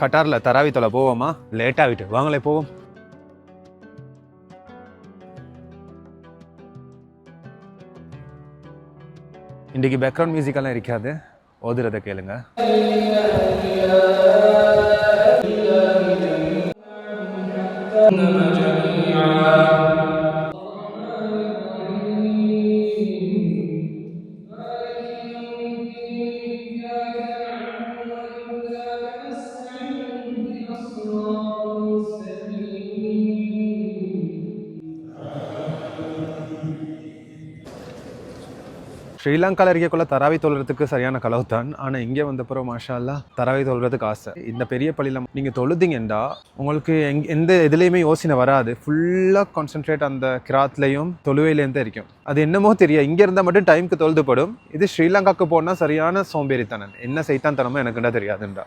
கட்டாரில் தராவி தொலை போவோமா? லேட் ஆகிட்டு வாங்களே போவோம். இன்றைக்கி பேக்ரவுண்ட் மியூசிக்கெல்லாம் இருக்காது, ஓதுறதை கேளுங்க. ஸ்ரீலங்காவில் இருக்கக்குள்ள தராவி தொழுறதுக்கு சரியான கலவு தான். ஆனால் இங்கே வந்தப்புறம் மாஷா அல்லாஹ் தராவி தொழுறதுக்கு ஆசை. இந்த பெரிய பள்ளியில் நீங்கள் தொழுதிங்கண்டா உங்களுக்கு எந்த இதுலேயுமே யோசனை வராது. ஃபுல்லாக கான்சென்ட்ரேட் அந்த கிராத்லையும் தொழுவையிலேருந்து இருக்கும். அது என்னமோ தெரியும், இங்கே இருந்தால் மட்டும் டைமுக்கு தொழுதுப்படும். இது ஸ்ரீலங்காவுக்கு போனால் சரியான சோம்பேறித்தனம், என்ன செய்தான் தனமோ எனக்குண்டா தெரியாதுன்றா.